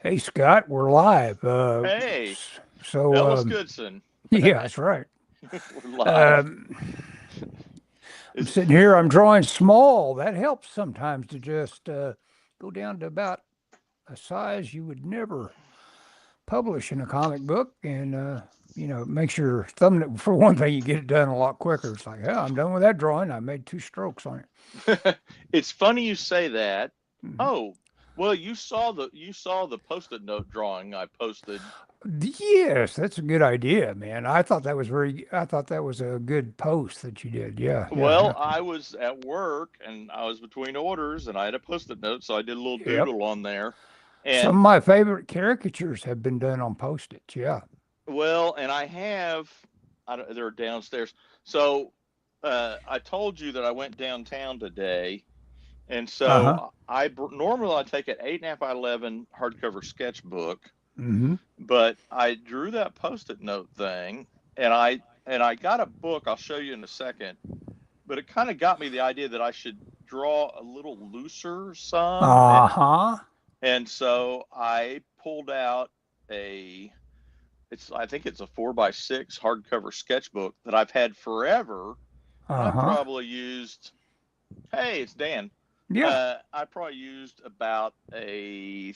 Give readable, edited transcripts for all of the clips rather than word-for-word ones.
Hey Scott, we're live. Hey, So Ellis Goodson. yeah, that's right. We're live. Um, I'm Is sitting here. I'm drawing small. That helps sometimes to just go down to about a size you would never publish in a comic book, and it makes your thumbnail. For one thing, you get it done a lot quicker. It's like, yeah, I'm done with that drawing. I made two strokes on it. it's funny you say that. Mhm. Oh, well, you saw the post-it note drawing I posted. Yes, that's a good idea, man. I thought that was very. I thought that was a good post that you did. Yeah, yeah, Well, yeah. I was at work and I was between orders and I had a post-it note, so I did a little Yep. doodle on there. Some And of my favorite caricatures have been done on Post-its. Yeah. well, and I have they're downstairs. So I told you that I went downtown today. And Uh-huh. so normally I take an 8.5 by 11 hardcover sketchbook, Mm-hmm. but I drew that post-it note thing, and I got a book I'll show you in a second. But it kind of got me the idea that I should draw a little looser some, Uh-huh. and so I pulled out a I think it's a 4 by 6 hardcover sketchbook that I've had forever, and I've Uh-huh. probably used. Hey, it's Dan. Yeah. I probably used about a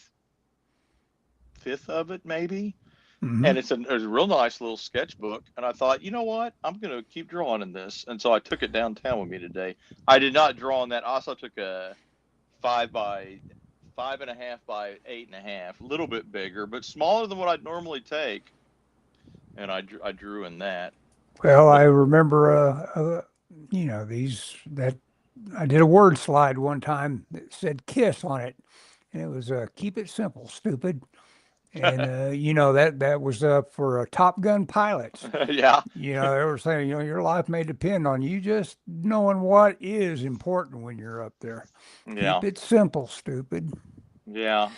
fifth of it, maybe. Mm-hmm. And it's a real nice little sketchbook. And I thought, you know what? I'm going to keep drawing in this. And so I took it downtown with me today. I did not draw on that. I also took a 5 by 5.5 by 8.5, a little bit bigger, but smaller than what I'd normally take. And I drew in that. Well, I But remember these that I did a word slide one time that said kiss on it. And it was keep it simple, stupid. And that was for Top Gun pilots. yeah, They were saying, your life may depend on you just knowing what is important when you're up there. yeah, Keep it simple, stupid. yeah.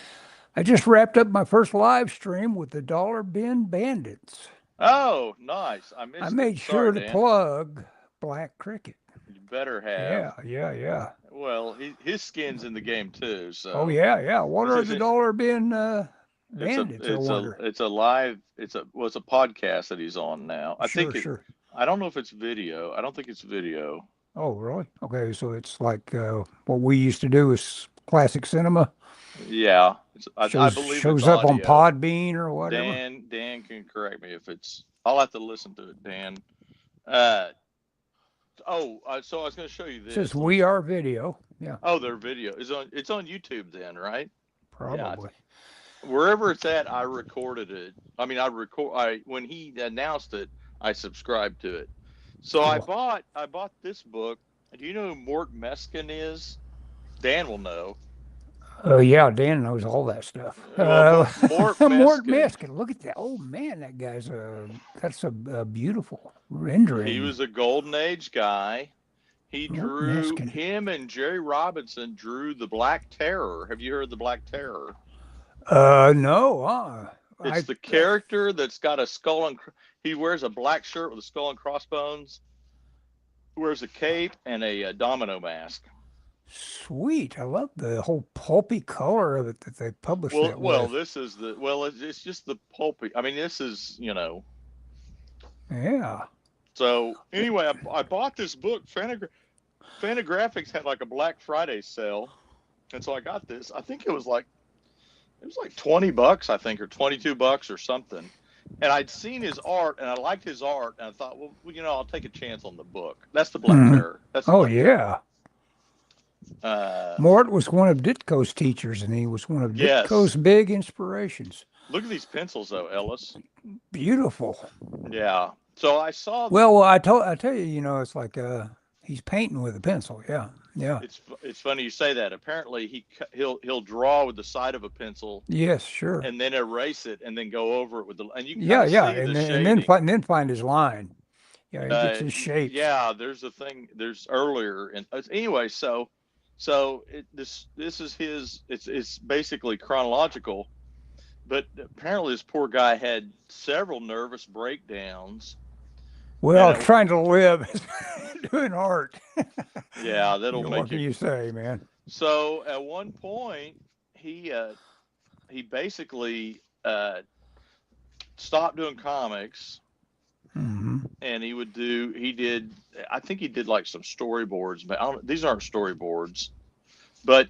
I just wrapped up my first live stream with the Dollar Bin Bandits. Oh, nice. I I missed it. made Sorry, sure to Dan. plug Black Cricket. You better have. Yeah, yeah, yeah. Well, his skin's in the game too, Oh, so yeah, yeah. What are the Dollar Bin it's a Bandits, I it's a wonder? it's a live it's a podcast that he's on now. Sure, sure. I don't know if it's video. I don't think it's video. Oh, really? Okay, so it's like what we used to do is classic cinema. Yeah, I believe it's Shows up on audio. Podbean or whatever. Dan can correct me if it's. I'll have to listen to it, Dan. Uh so I was going to show you It says this. Let me. We Are Video. Yeah, Oh, their video is on. It's on YouTube then, right? Yeah, probably. wherever it's at, I recorded it. I mean, I when he announced it, I subscribed to it. So Cool. I bought this book. Do you know who Mort Meskin is? Dan will know. Yeah, Dan knows all that stuff. Well, Mort Mort Meskin, Miskin, look at that. Oh man, that's a beautiful he rendering. was a golden age guy. He Mort drew Miskin. him and Jerry Robinson drew the Black Terror. Have you heard the Black Terror? No, It's the character that's got a skull and he wears a black shirt with a skull and crossbones, wears a cape and a domino mask. sweet. I love the whole pulpy color of it that they published that Well, with. this is the well, it's just the pulpy. I mean, this is Yeah. So anyway, I bought this book. Fantagraphics had like a Black Friday sale, and so I got this. I think it was like $20, I think, or $22 or something. And I'd seen his art, and I liked his art, and I thought, well, I'll take a chance on the book. That's the Black Mhm. Terror. That's the Oh Black Terror. yeah. Uh, Mort was one of Ditko's teachers, and he was one of Ditko's yes. big inspirations. Look at these pencils, though, Ellis. Beautiful. Yeah. So I saw Well, I tell you, it's like he's painting with a pencil. Yeah, yeah, it's funny you say that. Apparently, he'll draw with the side of a pencil yes, sure. and then erase it and then go over it with the and you can kind Yeah, of yeah, see the and then shading. find his line. Yeah, he gets his shapes. Yeah, there's a thing. There's earlier and anyway. This is his. It's basically chronological. But apparently, this poor guy had several nervous breakdowns, and Well, trying to live doing art. yeah, that'll What make can you. you say, man? So at one point, he he basically stopped doing comics, and I think he did like some storyboards, but these aren't storyboards, but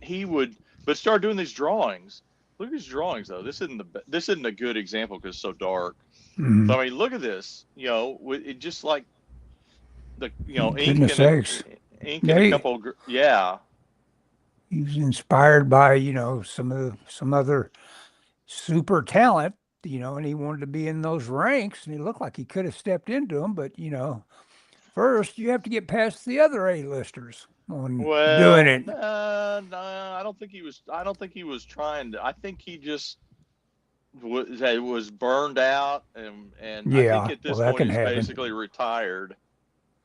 start doing these drawings. Look at these drawings though. This isn't a good example because it's so dark. So I mean, look at this. It just like the ink Goodness sakes. And a couple. Yeah. He was inspired by some other super talent, and he wanted to be in those ranks, and he looked like he could have stepped into them, but first you have to get past the other A-listers on doing it. No, I don't think he was. I don't think he was trying to. I think he just was burned out, and yeah, I think at this point he's basically retired.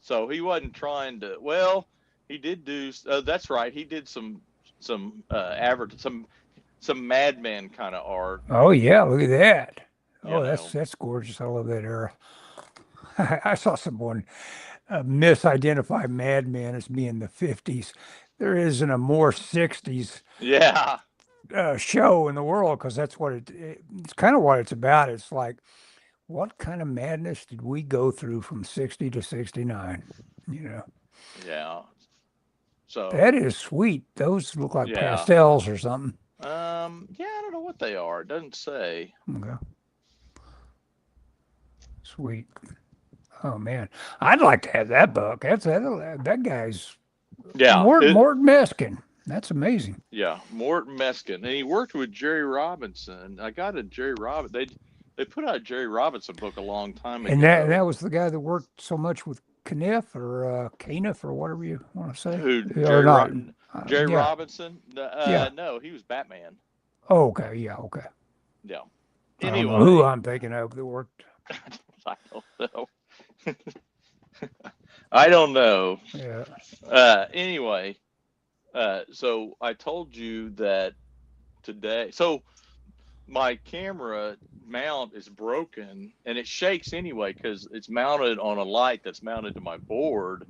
So he wasn't trying to. Well, he did do. That's right. He did some Mad Men kind of art. Oh yeah, look at that. That's gorgeous. I love that era. I saw someone misidentify Mad Men as being the 50s. There isn't a more 60s show in the world, because that's what it's kind of what it's about. It's like, what kind of madness did we go through from 60 to 69? Yeah. So that is sweet. Those look like pastels or something. I don't know what they are. It doesn't say. Okay. Sweet. Oh man, I'd like to have that book. That guy's Morton Meskin. That's amazing. Yeah, Morton Meskin, and he worked with Jerry Robinson. I got a Jerry Robinson. They put out a Jerry Robinson book a long time ago. And that was the guy that worked so much with Kniff or Kniff or whatever you want to say. Jerry Robinson? No, he was Batman. Oh, okay. Yeah. Okay. Yeah. Anyway, I don't know who I'm thinking of that worked. I don't know. I don't know. Yeah. Anyway, so I told you that today. So my camera mount is broken, and it shakes anyway because it's mounted on a light that's mounted to my board.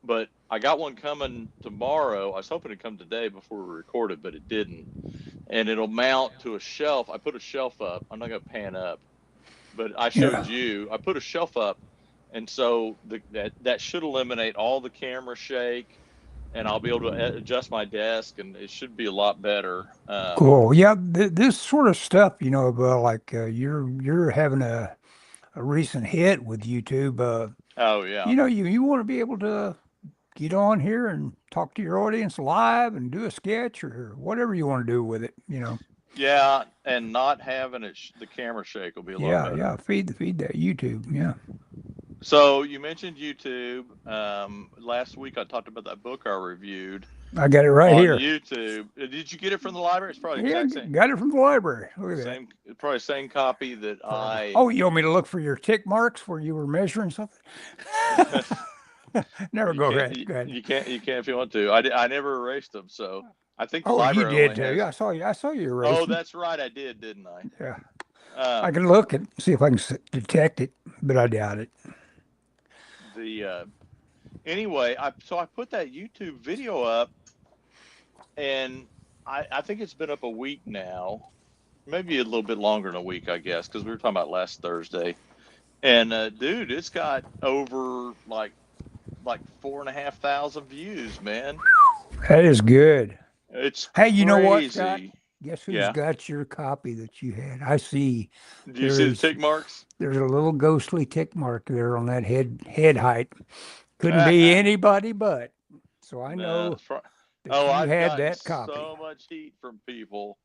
But I got one coming tomorrow. I was hoping it'd come today before we recorded, but it didn't. And it'll mount to a shelf. I put a shelf up. I'm not going to pan up, but I showed you. I put a shelf up, and so that should eliminate all the camera shake, and I'll be able to adjust my desk, and it should be a lot better. Cool. Yeah, this sort of stuff, like you're having a recent hit with YouTube. Oh yeah. You want to be able to get on here and talk to your audience live and do a sketch or whatever you want to do with it. Yeah, and not having the camera shake will be a lot better. Yeah. Feed that YouTube. Yeah. So you mentioned YouTube. Last week I talked about that book I reviewed. I got it right here. YouTube. Did you get it from the library? It's probably the exact same. Got it from the library. Look at that. Probably the same copy that I. Oh, you want me to look for your tick marks where you were measuring something? Never go ahead. You can't if you want to. I never erased them, so I think the you library. did too. I saw you erase them. Oh, that's right. I did, didn't I? Yeah. I can look and see if I can detect it, but I doubt it. Anyway, I put that YouTube video up, and I think it's been up a week now, maybe a little bit longer than a week, I guess, because we were talking about last Thursday. And dude, it's got over like 4,500 views, man. That is good. It's hey, you crazy. know what, Scott? Guess who's got your copy that you had? I see. Do you see the tick marks? There's a little ghostly tick mark there on that head height. Couldn't be anybody but. So I know I've had that copy. So much heat from people.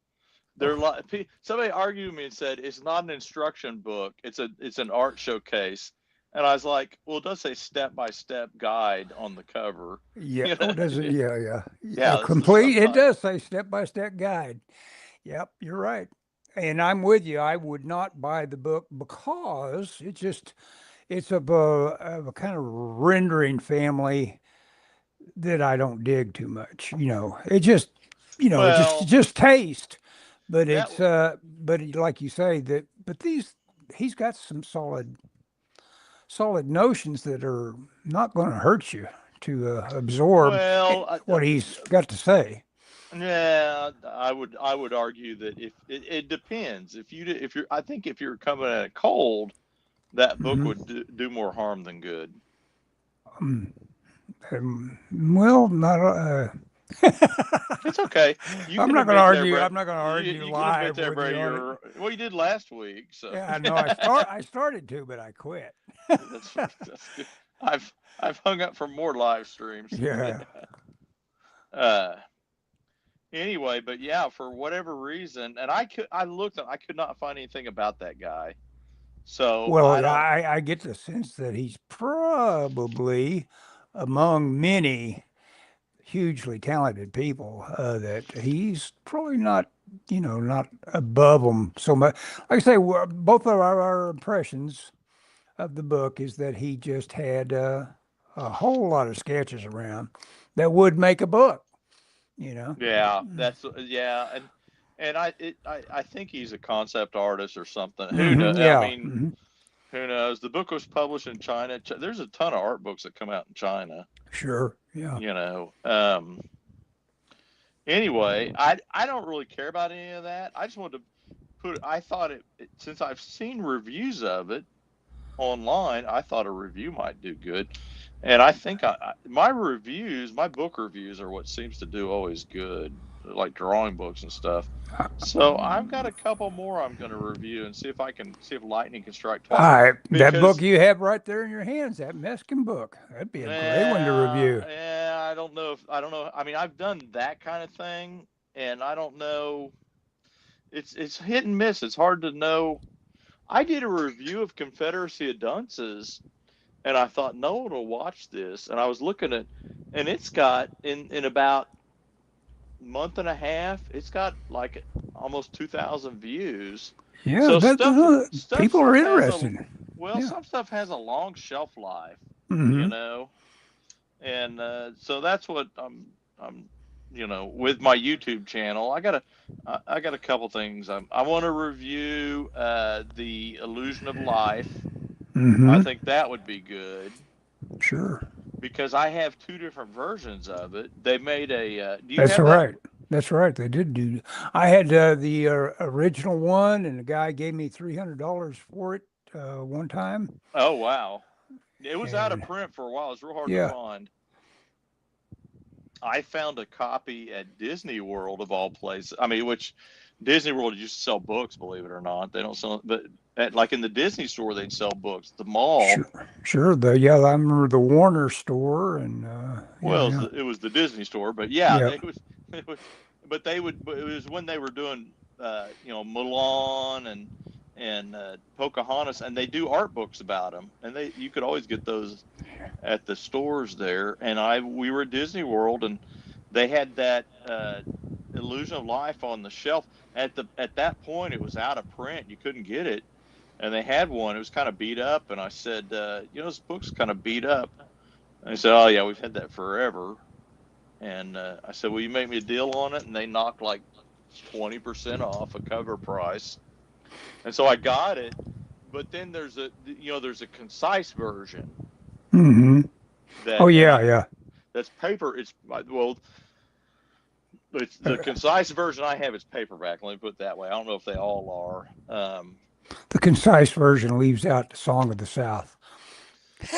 They're like, somebody argued with me and said it's not an instruction book. It's an art showcase. And I was like, well, it does say step-by-step guide on the cover. Yeah, does it? Yeah. Complete. It does say step-by-step guide. Yep, you're right. And I'm with you. I would not buy the book because it's of a kind of rendering family that I don't dig too much. It just, it's just taste. But but like you say, he's got some solid notions that are not going to hurt you to absorb what he's got to say. Yeah, I would argue that if it depends. I think if you're coming at it cold, that book Hmm. would do more harm than good. Um, well, not. It's okay. You I'm can not going to admit there, argue. Brett. I'm not going to argue You can admit live there, with you Brett. on it. Well, you did last week, so Yeah, I know. I started to, but I quit. that's good. I've hung up for more live streams. Yeah. uh, anyway, but yeah, for whatever reason, and I looked and I could not find anything about that guy. So I Well, don't. I get the sense that he's probably among many hugely talented people, that he's probably not, not above them so much. Like I say, both of our impressions of the book is that he just had a whole lot of sketches around that would make a book, you know. Yeah, yeah, and I think he's a concept artist or something. Who knows? I Yeah. mean, who knows? The book was published in China. There's a ton of art books that come out in China. Sure. Yeah. You know. Anyway, I don't really care about any of that. I just wanted to put. I thought since I've seen reviews of it online, I thought a review might do good. And I think my book reviews are what seems to do always good, like drawing books and stuff. So I've got a couple more I'm going to review and see if lightning can strike All twice. right. That book Because you have right there in your hands, that Meskin book, that'd be a great one to review. yeah, I don't know. I mean, I've done that kind of thing, and I don't know. It's hit and miss. It's hard to know. I did a review of Confederacy of Dunces, and I thought no one will watch this. And I was looking at, and it's got in about month and a half, it's got like almost 2,000 views. Yeah, So people are has a interested. Yeah. some stuff has a long shelf life, you Hmm. know, and so that's what I'm with my YouTube channel. I got a couple things. I want to review the Illusion of Life. I Hmm. think that would be good Sure. because I have two different versions of it. They made a. Do you That's have that? right. That's right. They did do. I had the original one, and the guy gave me $300 for it one time. Oh wow, it was out of And print for a while. It's real hard to yeah, find. I found a copy at Disney World of all places. I mean, which Disney World used to sell books, believe it or not. They don't sell, but like in the Disney store, they'd sell books. The mall, sure, sure. I remember the Warner store, and well, yeah, it was the Disney store, but yeah, yeah, it was, but it was when they were doing, Mulan and Pocahontas, and they do art books about them, and you could always get those at the stores there. And we were at Disney World, and they had that Illusion of Life on the shelf. At that point, it was out of print; you couldn't get it, and they had one. It was kind of beat up, and I said, this book's kind of beat up. And they said, oh yeah, we've had that forever. And I said, will you make me a deal on it? And they knocked like 20% off a cover price. And so I got it. But then there's a concise version hmm Oh yeah, yeah. that's paper. It's the concise version I have is paperback. Let me put it that way. I don't know if they all are. The concise version leaves out the Song of the South.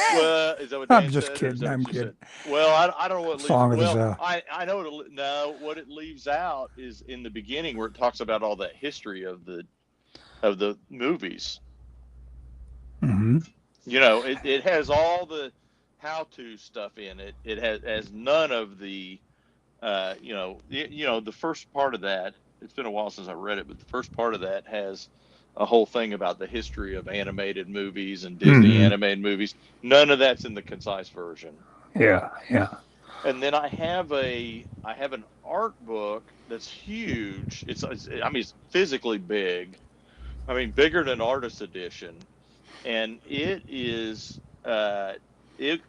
Well, is that what I'm Dan just said? Or is kidding. that I'm what you kidding. said? Well, I don't know what leaves. Song of the Well, South. I know what it leaves out is in the beginning where it talks about all that history of the movies. Hmm. It has all the how-to stuff in it. It has none of the the first part of that. It's been a while since I read it, but the first part of that has a whole thing about the history of animated movies and Disney Hmm. animated movies. None of that's in the concise version. Yeah, yeah. And then I have an art book that's huge. It's physically big. I mean, bigger than artist edition, and it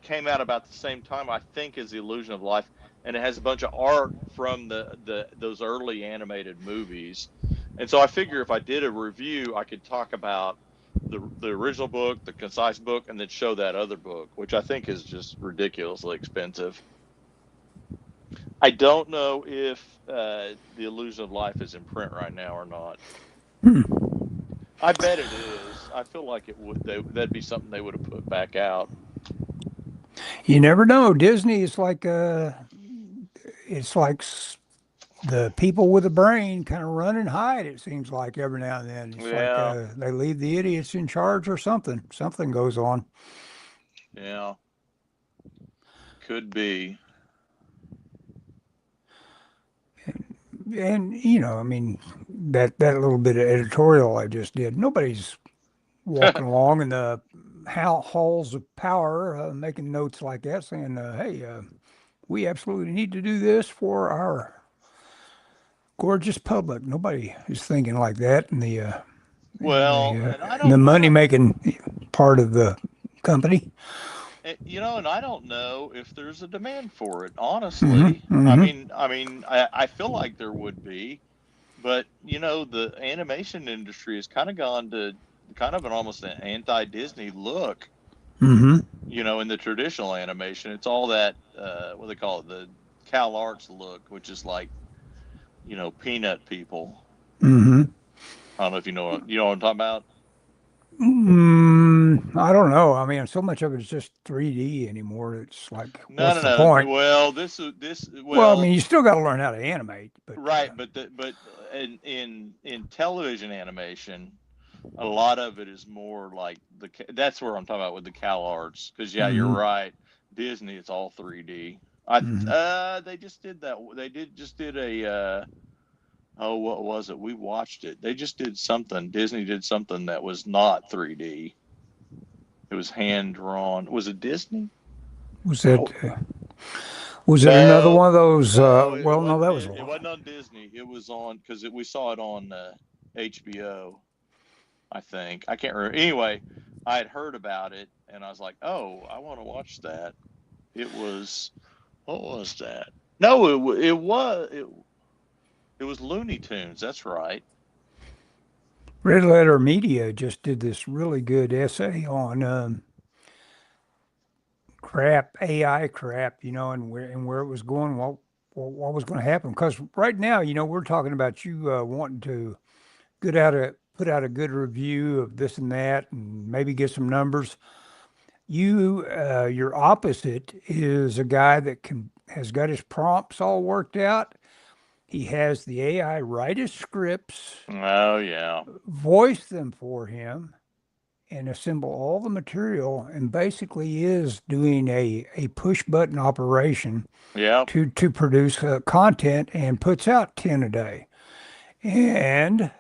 came out about the same time I think as The Illusion of Life, and it has a bunch of art from those early animated movies. And so I figure if I did a review, I could talk about the original book, the concise book, and then show that other book, which I think is just ridiculously expensive. I don't know if The Illusion of Life is in print right now or not. Hmm. I bet it is. I feel like it would. That'd be something they would have put back out. You never know. Disney is like it's like the people with a brain kind of run and hide. It seems like every now and then. It's like Yeah, they leave the idiots in charge or something. Something goes on. yeah, could be. And I mean, that little bit of editorial I just did. Nobody's walking along in the halls of power, making notes like that, saying, "Hey, we absolutely need to do this for our gorgeous public." Nobody is thinking like that in the Well, and in the money making part of the company. and I don't know if there's a demand for it. Honestly, Mm-hmm. Mm-hmm. I feel like there would be, but the animation industry has kind of gone to kind of an almost an anti-Disney look. Mm-hmm. In the traditional animation, it's all that what they call it, the Cal Arts look, which is like peanut people. Mm-hmm. I don't know if you know what I'm talking about. I don't know. I mean, so much of it is just 3D anymore. It's like, No, what's no, the no. point? Well, Well, I mean, you still got to learn how to animate, but right, but in television animation, a lot of it is more like that's where I'm talking about with the Cal Arts. Because yeah, you're mm-hmm. right. Disney, it's all 3D. I Mm-hmm. they just did that. They did a oh, what was it? We watched it. They just did something. Disney did something that was not 3D. It was hand drawn. Was it Disney? Was Oh, it was it another no, one of those? no, it Well, no, wasn't. that was a It lot. wasn't on Disney. It was on because we saw it on HBO. I think I can't remember. Anyway, I had heard about it and I was like, oh, I want to watch that. It was what was that? No, it was Looney Tunes. That's right. Red Letter Media just did this really good essay on crap, AI crap, and where it was going, what was going to happen. Because right now, we're talking about you wanting to put out a good review of this and that, and maybe get some numbers. Your opposite is a guy that has got his prompts all worked out. He has the AI write his scripts, Oh yeah. voice them for him, and assemble all the material, and basically is doing a push button operation Yep. to produce content, and puts out 10 a day. And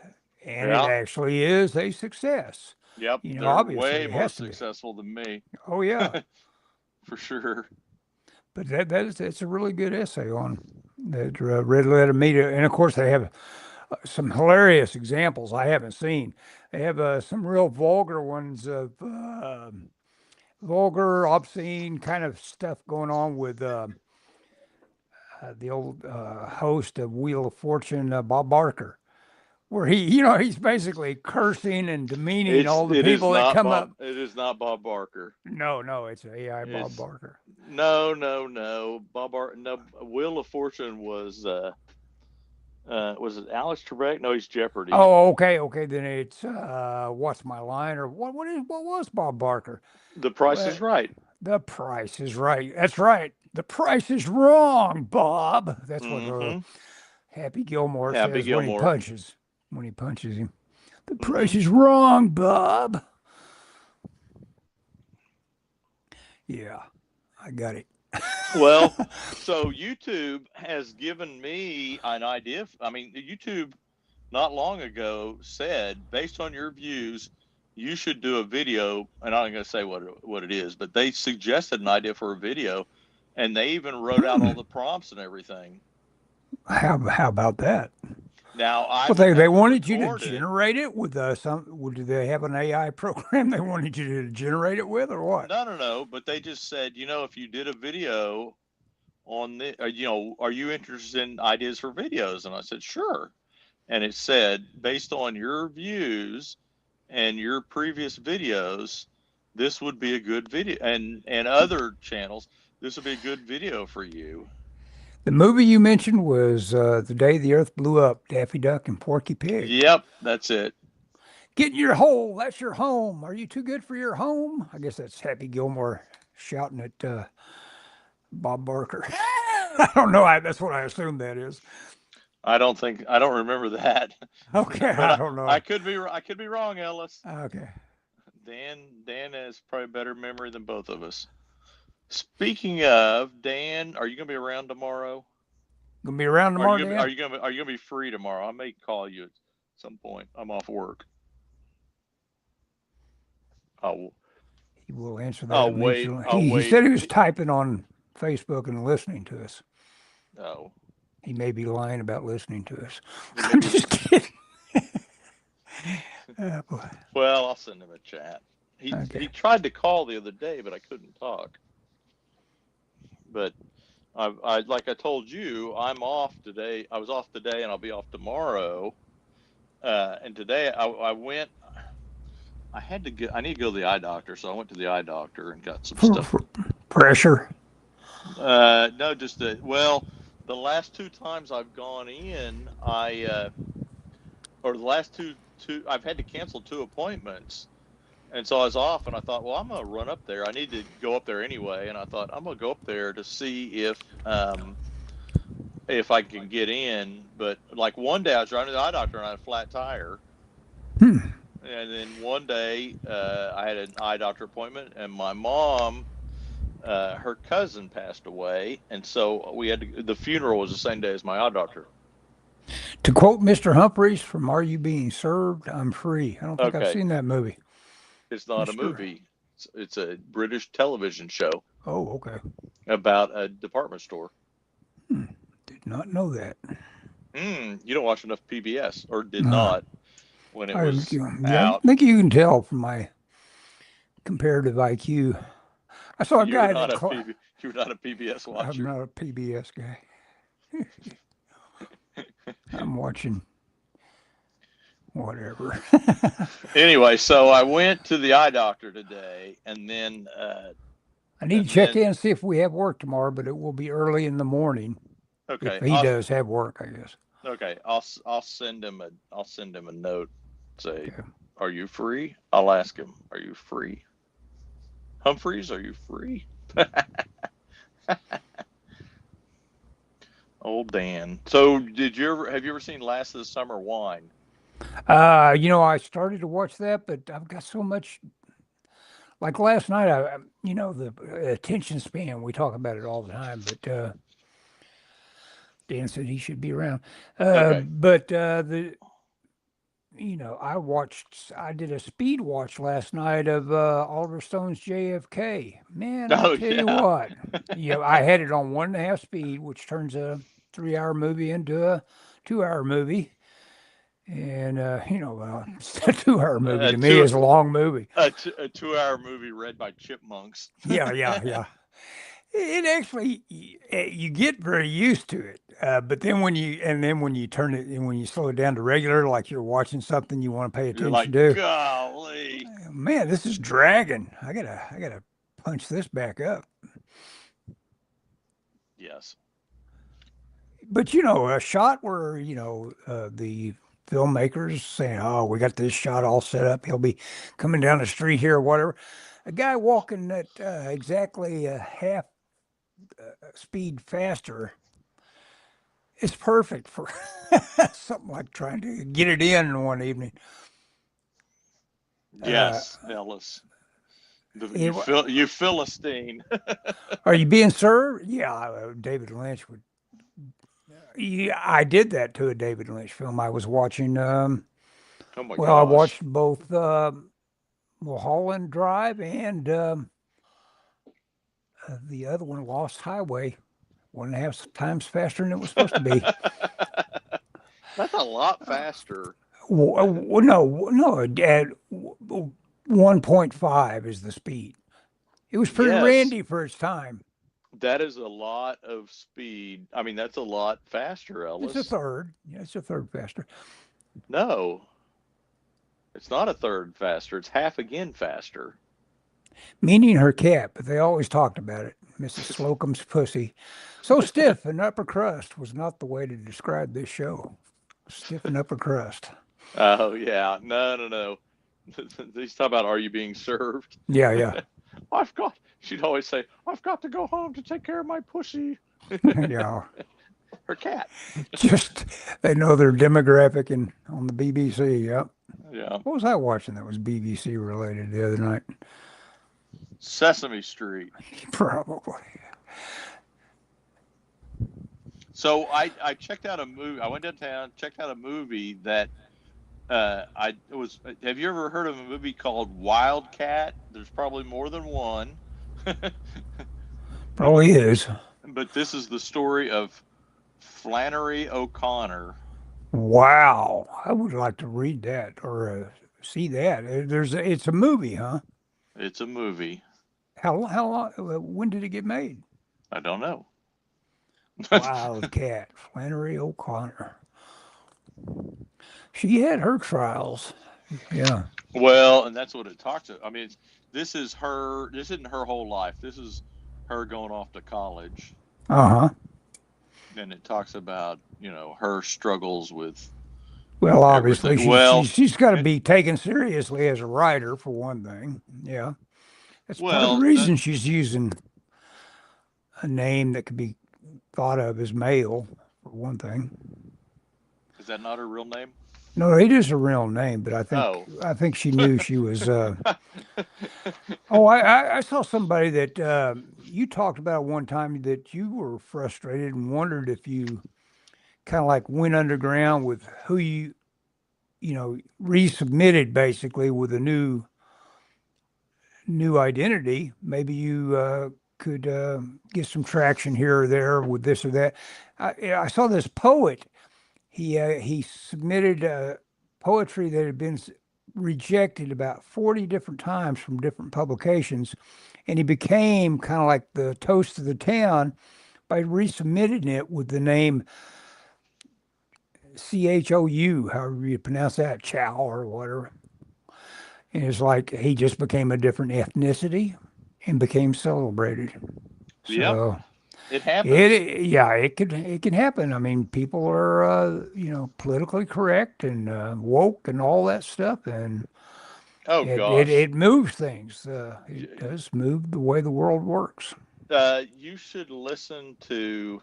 it Yeah. actually is a success. Yep. They're Obviously way it more has to be. successful than me. Oh yeah. For sure. But that's a really good essay on that Red Letter Media, and of course they have some hilarious examples I haven't seen. They have some real vulgar ones of vulgar, obscene kind of stuff going on with the old host of Wheel of Fortune, Bob Barker, where he's basically cursing and demeaning all the people that come up. It is not Bob Barker. No, no, it's AI Bob It's Barker. no. No, Wheel of Fortune was it Alex Trebek? No, he's Jeopardy. Oh, okay. Then it's what's my line, or what was Bob Barker? The Price Well, is Right. The Price is Right. That's right. The price is wrong, Bob. That's what Mm-hmm. Happy Gilmore Happy says Gilmore. when he punches him. The Mm-hmm. price is wrong, Bob. Yeah, I got it. Well, so YouTube has given me an idea. I mean, YouTube not long ago said, based on your views, you should do a video. And I'm not going to say what it is, but they suggested an idea for a video, and they even wrote out all the prompts and everything. How about that? Now I Well, would they have to wanted you to record it. generate it with do they have an AI program they wanted you to generate it with, or what? No. But they just said, if you did a video on the, are you interested in ideas for videos? And I said, sure. And it said, based on your views and your previous videos, this would be a good video, and other channels, this would be a good video for you. The movie you mentioned was The Day the Earth Blew Up, Daffy Duck and Porky Pig. Yep, that's it. Get in your hole. That's your home. Are you too good for your home? I guess that's Happy Gilmore shouting at Bob Barker. I don't know. That's what I assume that is. I don't remember that. Okay, But I don't know. I could be wrong, Ellis. Okay. Dan has probably better memory than both of us. Speaking of Dan, are you gonna be around tomorrow? Gonna be around tomorrow, Dan? Are you gonna be free tomorrow? I may call you at some point. I'm off work. He will answer that. I'll wait. He said he was typing on Facebook and listening to us. Oh. He may be lying about listening to us. I'm just kidding. Well, I'll send him a chat. He tried to call the other day, but I couldn't talk. But I like I told you, I'm off today. I was off today, and I'll be off tomorrow. And today I went. I need to go to the eye doctor, so I went to the eye doctor and got some stuff. Pressure? No, just the last two times I've gone in, or the last two, I've had to cancel 2 appointments. And so I was off, and I thought, well, I'm going to run up there. I need to go up there anyway. And I thought, I'm going to go up there to see if I can get in. But like one day I was running to the eye doctor and I had a flat tire. And then one day I had an eye doctor appointment, and my mom, her cousin passed away. And so the funeral was the same day as my eye doctor. To quote Mr. Humphreys from Are You Being Served? I'm Free. I don't think I've seen that movie. It's not a movie. It's a British television show. Oh, okay. About a department store. Did not know that. You don't watch enough PBS, or did not when it was out. I think you can tell from my comparative IQ. I saw a guy you're not a PBS watcher. I'm not a PBS guy. I'm watching whatever. Anyway, so I went to the eye doctor today, and then I need to check in and see if we have work tomorrow, but it will be early in the morning. Okay, if he does have work, I guess. Okay, I'll send him a note. Say, Are you free? I'll ask him, are you free? Humphreys, are you free? Old Dan. So have you ever seen Last of the Summer Wine? I started to watch that, but I've got so much. Like last night, the attention span. We talk about it all the time, but Dan said he should be around. But I did a speed watch last night of Oliver Stone's JFK. Man, I'll tell you what. I had it on 1.5 speed, which turns a 3-hour movie into a 2-hour movie. And, it's a 2-hour movie to me is a long movie. A 2-hour movie read by chipmunks. Yeah. It actually, you get very used to it. But then when you turn it and when you slow it down to regular, like you're watching something you want to pay attention to. Golly. Man, this is dragging. I gotta punch this back up. Yes. But a shot where, the filmmakers saying, oh, we got this shot all set up. He'll be coming down the street here or whatever. A guy walking at exactly half speed faster is perfect for something like trying to get it in one evening. Yes, Ellis. You Philistine. Are you being served? Yeah, David Lynch would. Yeah, I did that to a David Lynch film. I was watching. I watched both Mulholland Drive and the other one, Lost Highway, 1.5 times faster than it was supposed to be. That's a lot faster. No, Dad. 1.5 is the speed. It was pretty randy for its time. That is a lot of speed. I mean, that's a lot faster, Ellis. It's a third. Yeah, it's a third faster. No, it's not a third faster. It's half again faster. Meaning her cat, but they always talked about it. Mrs. Slocum's pussy. So stiff and upper crust was not the way to describe this show. Stiff and upper crust. Oh yeah, no. He's talking about, are you being served? Yeah. She'd always say, I've got to go home to take care of my pussy. Yeah. Her cat. Just, they know their demographic on the BBC. Yep. Yeah. What was I watching that was BBC related the other night? Sesame Street. Probably. So I checked out a movie. I went downtown, checked out a movie that have you ever heard of a movie called Wildcat? There's probably more than one. Probably is. But this is the story of Flannery O'Connor. Wow. I would like to read that or see that. It's a movie, huh? It's a movie. How long? When did it get made? I don't know. Wildcat, Flannery O'Connor. She had her trials. Yeah. Well, and that's what it talks about. I mean, this isn't her whole life. This is her going off to college. Uh-huh. And it talks about, her struggles with. Well, obviously, she's got to be taken seriously as a writer, for one thing. Yeah. That's part of the reason she's using a name that could be thought of as male, for one thing. Is that not her real name? No, it is a real name, but I think she knew she was. I saw somebody that you talked about one time that you were frustrated and wondered if you kind of like went underground with who you resubmitted basically with a new identity. Maybe you could get some traction here or there with this or that. I saw this poet. He submitted poetry that had been rejected about 40 different times from different publications, and he became kind of like the toast of the town by resubmitting it with the name Chou, however you pronounce that, Chow or whatever. And it's like he just became a different ethnicity and became celebrated. So, yep. It happens. It can happen. I mean, people are politically correct and woke and all that stuff, and it moves things. It does move the way the world works. You should listen to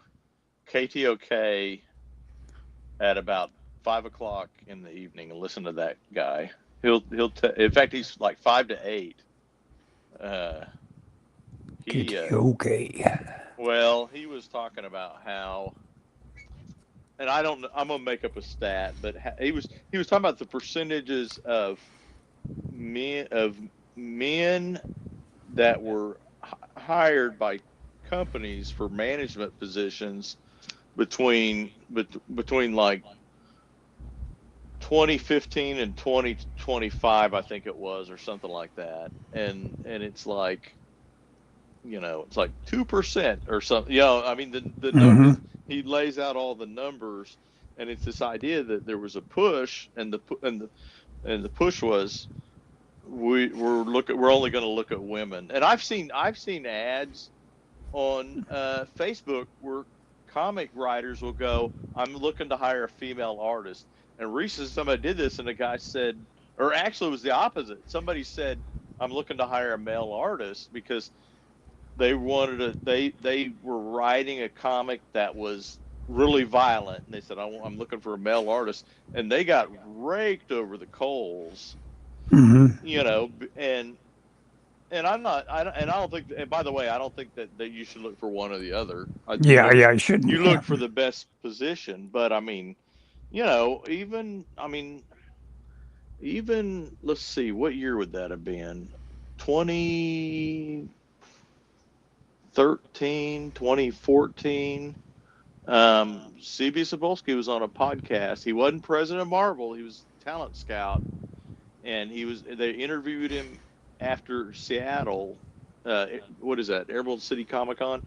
KTOK at about 5:00 in the evening and listen to that guy. In fact, he's like 5 to 8. KTOK. Well, he was talking about how, and I'm gonna make up a stat, but he was talking about the percentages of men that were hired by companies for management positions between like 2015 and 2025, I think it was, or something like that, and it's like. It's like 2% or something. I mean, the numbers, he lays out all the numbers, and it's this idea that there was a push, and the push was we're only going to look at women. And I've seen ads on Facebook where comic writers will go, I'm looking to hire a female artist. And recently somebody did this, and the guy said, or actually it was the opposite. Somebody said, I'm looking to hire a male artist because they were writing a comic that was really violent, and they said, I'm looking for a male artist, and they got raked over the coals. And I'm not, I don't think, and by the way, I don't think that you should look for one or the other. You shouldn't. You look for the best position, but I mean, even let's see, what year would that have been? 2013, 2014. C.B. Cebulski was on a podcast. He wasn't president of Marvel. He was talent scout, and they interviewed him after Seattle. What is that? Emerald City Comic Con.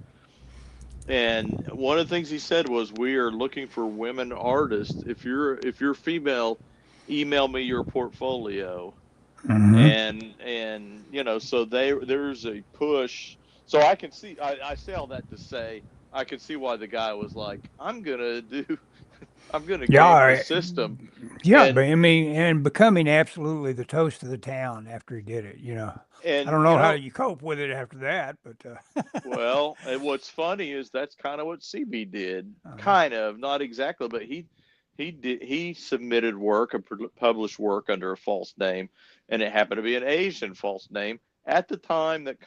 And one of the things he said was, "We are looking for women artists. If you're female, email me your portfolio." And so there's a push. So I can see. I say all that to say I could see why the guy was like, I'm gonna game Yeah, the system. yeah, And but I mean, and becoming absolutely the toast of the town after he did it. I and don't know how you cope with it after that, but well, and what's funny is that's kind of what CB did. uh, Kind of, not exactly, but he submitted work and published work under a false name, and it happened to be an Asian false name at the time that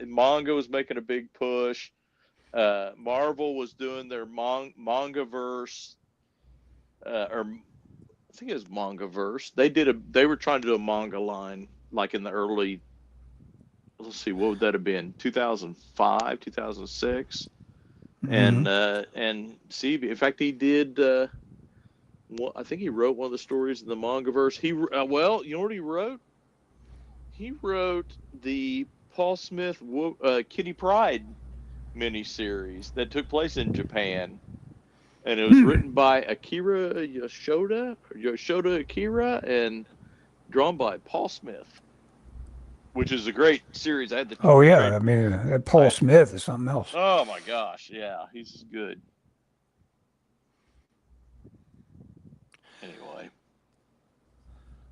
manga was making a big push. Marvel was doing their manga verse, or I think it was manga verse. They were trying to do a manga line like in the early, let's see, what would that have been? 2005, 2006. mhm. And CB, in fact, he did. I think he wrote one of the stories in the manga verse. Well, you know what he wrote? He wrote the Paul Smith Kitty Pryde miniseries that took place in Japan, and it was written by Akira Yoshoda Akira, and drawn by Paul Smith, which is a great series. I had the Oh yeah, trade. I mean that Paul Smith is something else. Oh my gosh, yeah, he's good. Anyway,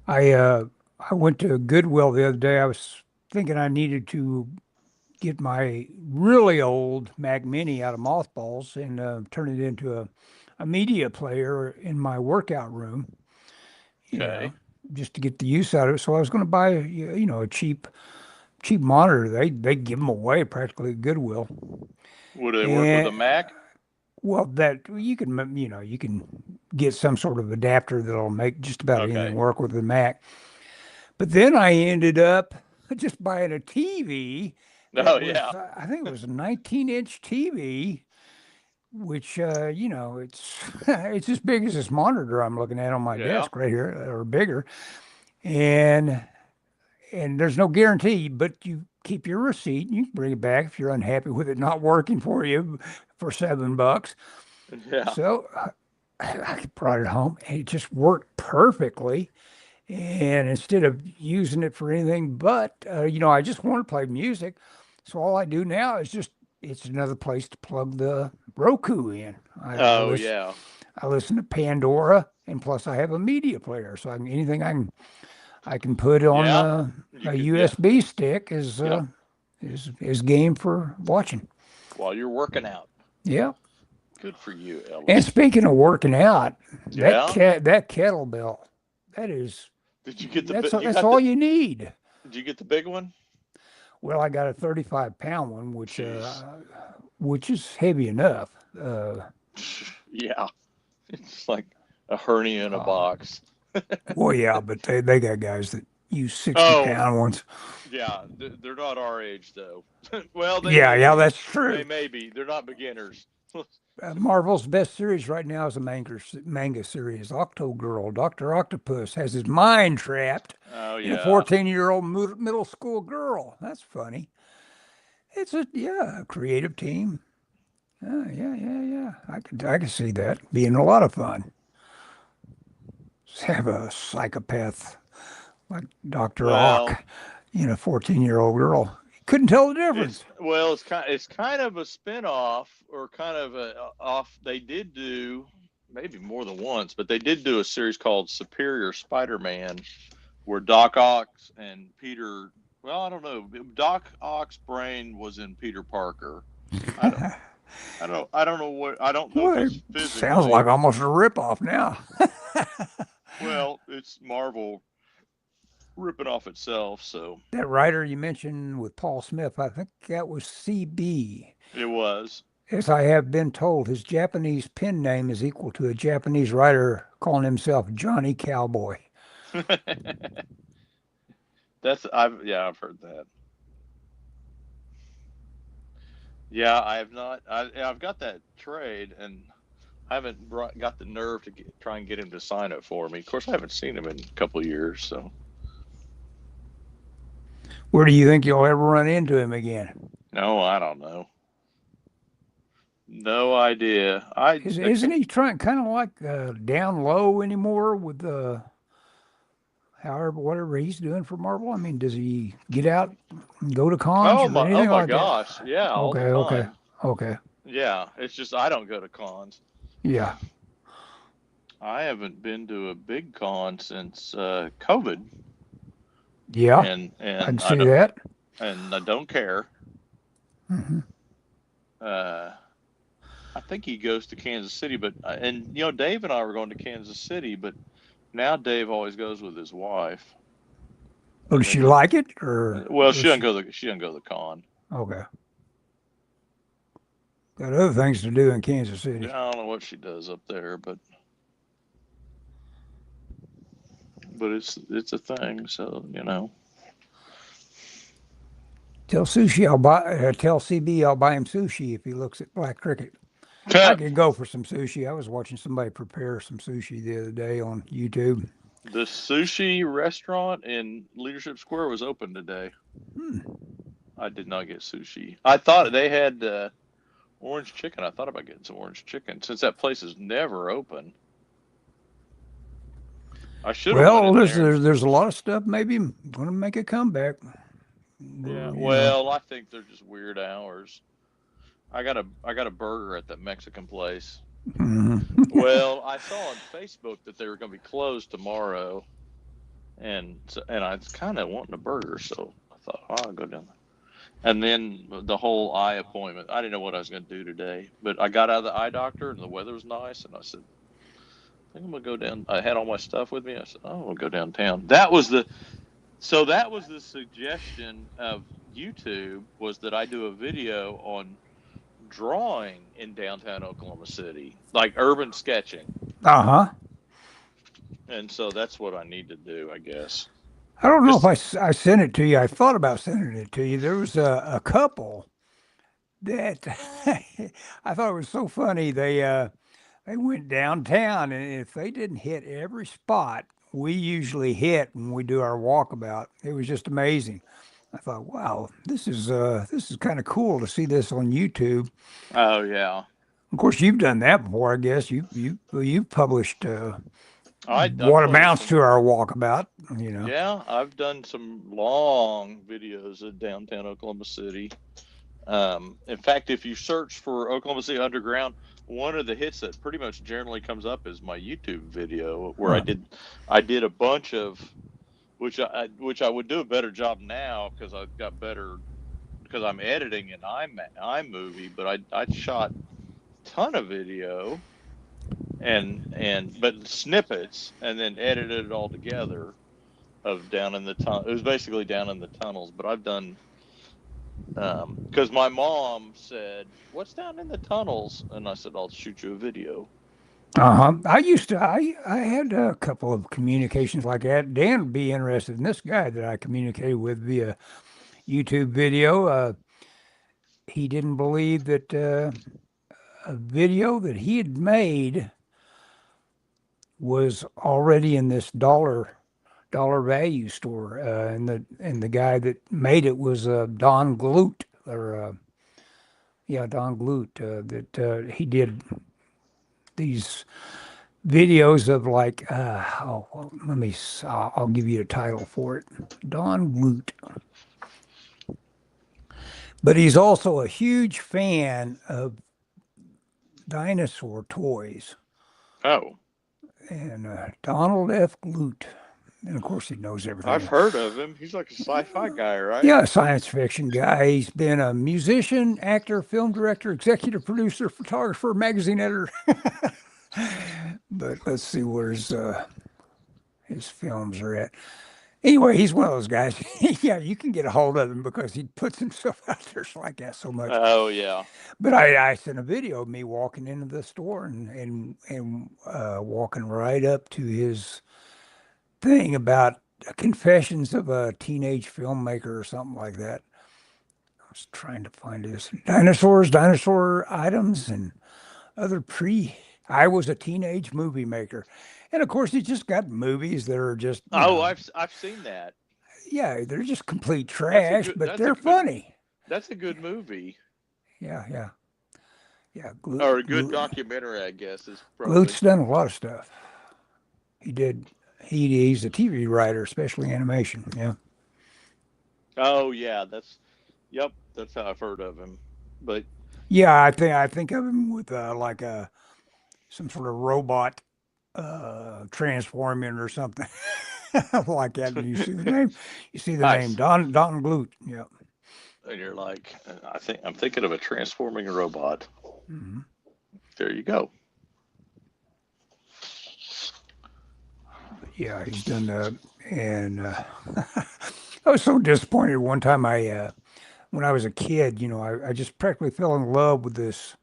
I went to Goodwill the other day. I was thinking I needed to get my really old Mac Mini out of mothballs and turn it into a media player in my workout room. You okay. know, just to get the use out of it. So I was going to buy a cheap monitor. They give them away practically at Goodwill. Would they work with a And Mac? well, that you can get some sort of adapter that'll make just about anything Okay. work with the Mac. But then I ended up just buying a TV that Oh was, yeah, I think it was a 19-inch TV, which it's it's as big as this monitor I'm looking at on my yeah. desk right here, or bigger. And there's no guarantee, but you keep your receipt and you can bring it back if you're unhappy with it not working for you for $7. Yeah. So I brought it home and it just worked perfectly. And instead of using it for anything but, I just want to play music. So all I do now is it's another place to plug the Roku in. Oh yeah. I listen to Pandora, and plus I have a media player. So anything I can put on Yeah. a You could, yeah. USB stick Yep. is game for watching. While you're working out. Yeah. Good for you, And Ellis. speaking of working out, Yeah. that kettlebell, that is Did you get that's all you need. Did you get the big one? Well, I got a 35-pound one, Jeez. which is heavy enough. Yeah. It's like a hernia in a Uh, box. well, yeah, but they got guys that use 60 Oh, pound ones. yeah. They're not our age though. Well, they Yeah, may yeah, be. that's They true. may be. They're not beginners. Marvel's best series right now is a manga series. Octo Girl, Dr. Octopus has his mind trapped Oh in a yeah. 14-year-old middle school girl. That's funny. It's a creative team. Yeah. I can see that being a lot of fun. Just have a psychopath like Dr. Well, Ock, 14-year-old girl. Couldn't tell the difference. it's kind of a spin-off, or kind of a off. They did do maybe more than once, but they did do a series called Superior Spider-Man, where Doc Ock and Peter. Well, I don't know. Doc Ock's brain was in Peter Parker. I don't. I don't know what. I don't know Boy, if it it's physically. sounds like almost a ripoff now. Well, it's Marvel ripping off itself, so That writer you mentioned with Paul Smith, I think that was CB. it was. As I have been told, his Japanese pen name is equal to a Japanese writer calling himself Johnny Cowboy. I've heard that. Yeah, I have not. I've got that trade, and I haven't got the nerve to try and get him to sign it for me. Of course, I haven't seen him in a couple of years, so Where do you think you'll ever run into him again? no, I don't know. No idea. Isn't he trying kind of like down low anymore with whatever he's doing for Marvel? I mean, does he get out and go to cons or Oh anything my like that? gosh, yeah, all the Okay. time. Okay. Yeah, it's just I don't go to cons. Yeah. I haven't been to a big con since COVID, Yeah. and I'd see that. I don't care. Hmm. Uh, I think he goes to Kansas City, but and Dave and I were going to Kansas City, but now Dave always goes with his wife, Oh, and does they she go. like it, or Well, does she? she doesn't go to the con. Okay. Got other things to do in Kansas I City. don't know what she does up there, but it's a thing. So Tell Sushi I'll buy. Tell CB I'll buy him sushi if he looks at Black Cricket. I could go for some sushi. I was watching somebody prepare some sushi the other day on YouTube. The sushi restaurant in Leadership Square was open today. Hmm. I did not get sushi. I thought they had orange chicken. I thought about getting some orange chicken since that place is never open. I should have went Well, in there. there's a lot of stuff maybe going to make a comeback. Yeah, You know. well, I think they're just weird hours. I got a burger at that Mexican place. Mhm. Well, I saw on Facebook that they were going to be closed tomorrow, and I was kind of wanting a burger, so I thought, oh, I'll go down there. And then the whole eye appointment. I didn't know what I was going to do today, but I got out of the eye doctor and the weather was nice, and I said, I think I'm going to go down. I had all my stuff with me. I said, oh, I'll go downtown. That was the suggestion of YouTube, was that I do a video on drawing in downtown Oklahoma City, like urban sketching. Uh-huh. And so that's what I need to do, I guess. I don't know if Just I sent it to you. I thought about sending it to you. There was a couple that I thought it was so funny. They went downtown, and if they didn't hit every spot we usually hit when we do our walkabout, it was just amazing. I thought, wow, this is kind of cool to see this on YouTube. oh yeah, Of course, you've done that before, I guess. You've published I've what published amounts some. to our walkabout. You know. Yeah, I've done some long videos of downtown Oklahoma City. In fact, if you search for Oklahoma City Underground, one of the hits that pretty much generally comes up is my YouTube video where Huh. I did a bunch of which I would do a better job now because I've got better because I'm editing in iMovie, but I shot a ton of video and but snippets and then edited it all together of down in the tunnel. It was basically down in the tunnels, but I've done because my mom said, "What's down in the tunnels?" And I said, "I'll shoot you a video." Uh-huh. I had a couple of communications like that. Dan would be interested in this guy that I communicated with via YouTube video. He didn't believe that a video that he had made was already in this dollar value store, and the guy that made it was Don Glut, or yeah, Don Glut. That he did these videos of like, oh, well, I'll give you a title for it, Don Glut. But he's also a huge fan of dinosaur toys, Oh, and Donald F. Glut. And of course, he knows I've everything. heard of him. He's like a sci-fi guy, right? Yeah, a science fiction guy. He's been a musician, actor, film director, executive producer, photographer, magazine editor. But let's see where his films are at. Anyway, he's one of those guys. Yeah, you can get a hold of him because he puts himself out there like that so much. Oh yeah. But I sent a video of me walking into the store and walking right up to his thing about confessions of a teenage filmmaker or something like that. I was trying to find this dinosaurs, dinosaur items, and other pre. I was a teenage movie maker, and of course, he just got movies that are just Oh, I've seen that. yeah, they're just complete trash, but That's a they're good funny. that's a good movie Yeah, yeah, yeah. or a good documentary, I guess is probably. Glut's done a lot of stuff. He did. He's a TV writer, especially animation. Yeah. Oh yeah, that's yep. That's how I've heard of him. But Yeah, I think of him with like a some sort of robot transforming or something like that. And you see the name, Nice. Don Bluth. Yeah. And you're like, I'm thinking of a transforming robot. Hmm. There you go. But yeah, he's done and I was so disappointed one time. When I was a kid, I just practically fell in love with this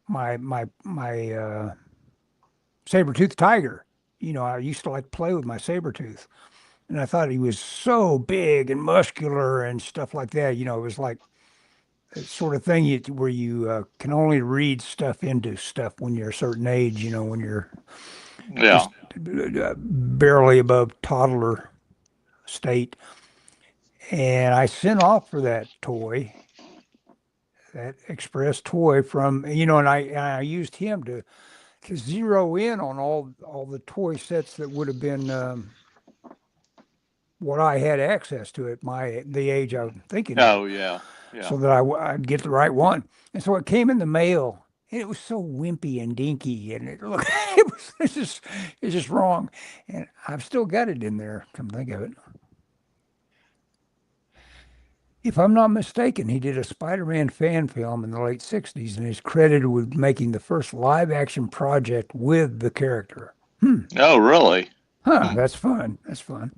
my saber-toothed tiger. I used to like to play with my saber-tooth, and I thought he was so big and muscular and stuff like that. It was like that sort of thing where you can only read stuff into stuff when you're a certain age. When you're Yeah. just barely above toddler state. And I sent off for that toy, that express toy from, and I used him to zero in on all the toy sets that would have been what I had access to at the age I'm thinking of, Oh yeah. Yeah. so that I'd get the right one. And so it came in the mail, and it was so wimpy and dinky, and it looked it's just wrong. And I've still got it in there. Come think of it. If I'm not mistaken, he did a Spider-Man fan film in the late 60s and is credited with making the first live-action project with the character. Hmm. Oh really? Huh, Hmm. that's fun. That's fun.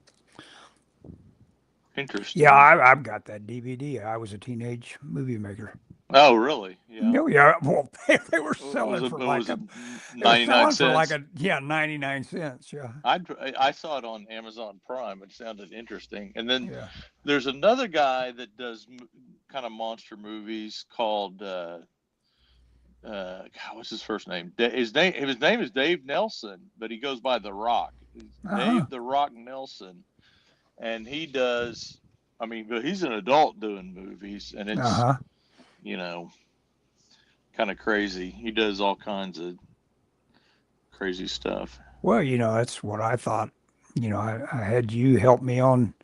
Yeah, Interesting. I've got that DVD. I was a teenage movie maker. Oh really? Yeah. No, yeah. Well, they were selling for Was it they were 99 selling for like cents? 99 cents. Yeah. I saw it on Amazon Prime. It sounded interesting. And then Yeah. there's another guy that does kind of monster movies called God, what's his first name? His name is Dave Nelson, but he goes by The Rock. He's Uh-huh. Dave The Rock Nelson, and he does. I mean, but he's an adult doing movies, and it's Uh-huh. you know kind of crazy. He does all kinds of crazy stuff. Well, that's what I thought. I had you help me on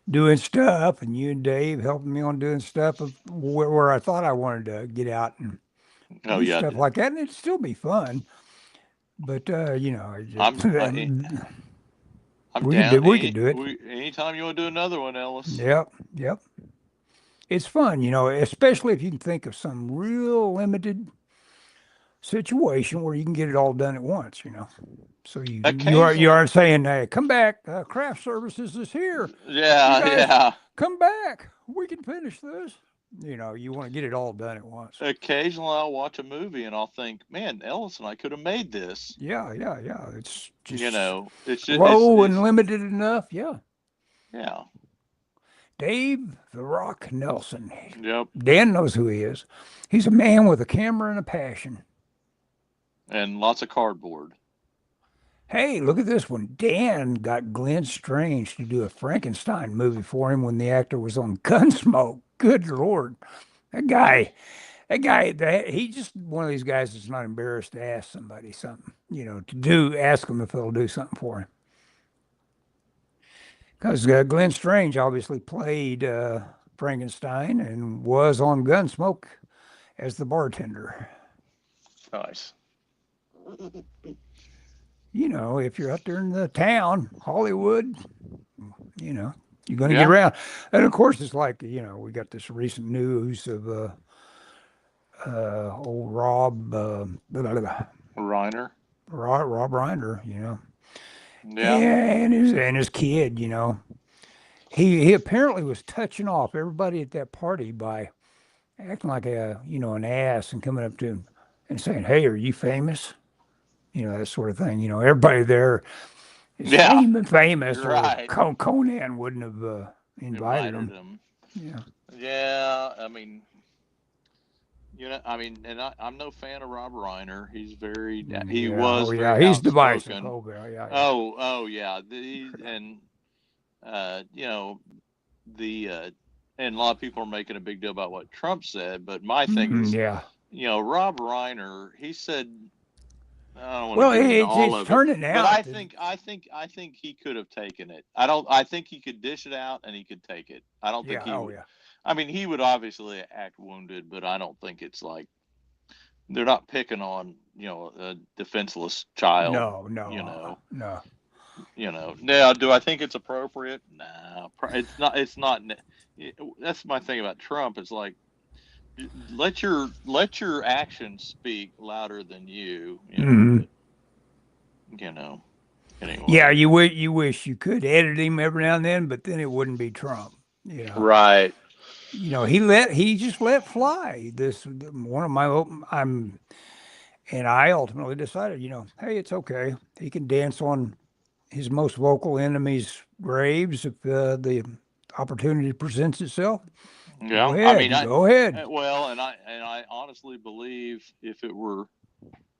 doing stuff, and you and Dave helping me on doing stuff of where I thought I wanted to get out and Oh do yeah, stuff like that, and it'd still be fun. But I'm I, I'm we could down. we could do it. Anytime you want to do another one, Ellis. Yep, yep. It's fun, especially if you can think of some real limited situation where you can get it all done at once. So you Occasionally, aren't saying, "Hey, come back, craft services is here. You yeah, guys yeah. come back. We can finish this." You want to get it all done at once. Occasionally, I'll watch a movie and I'll think, "Man, Ellis and I could have made this." Yeah, yeah, yeah. It's just It's just low and limited enough. Yeah. yeah, Dave the Rock Nelson. yep, Dan knows who he is. He's a man with a camera and a passion. and lots of cardboard. Hey, look at this one. Dan got Glenn Strange to do a Frankenstein movie for him when the actor was on Gunsmoke. Good Lord. That guy, he's just one of these guys that's not embarrassed to ask somebody something, ask them if they'll do something for him. Because Glenn Strange obviously played Frankenstein and was on Gunsmoke as the bartender. Nice. If you're out there in the town, Hollywood, you're going to get Yeah, around. And of course, it's like, we got this recent news of old Reiner. Rob Reiner, Yeah. and his kid, he apparently was touching off everybody at that party by acting like an ass and coming up to him and saying, "Hey, are you famous?" That sort of thing. Everybody there is Yeah. famous, You're or right. Conan wouldn't have invited Invited him. him. Yeah. Yeah. I mean, and I'm no fan of Rob Reiner. He's very. He Yeah. Oh, was yeah. very He's divisive. outspoken. Oh, yeah. Yeah. Yeah. Oh yeah. And uh, you know, the and a lot of people are making a big deal about what Trump said, but my thing is, Yeah. Rob Reiner, he said, I don't want to Well, get into all it's of it, turning but out. I think he could have taken it. I think he could dish it out and he could take it. I don't think Yeah. he Oh, would. yeah. I mean, he would obviously act wounded, but I don't think it's like they're not picking on, a defenseless child. No, No. Now, do I think it's appropriate? No, it's not. It's not. That's my thing about Trump. It's like let your actions speak louder than you. Anyway. Yeah, you wish you could edit him every now and then, but then it wouldn't be Trump. Right. He just let fly this one of my and I ultimately decided, hey, it's okay. He can dance on his most vocal enemy's graves if the opportunity presents itself. Yeah, go ahead. Well, and I honestly believe if it were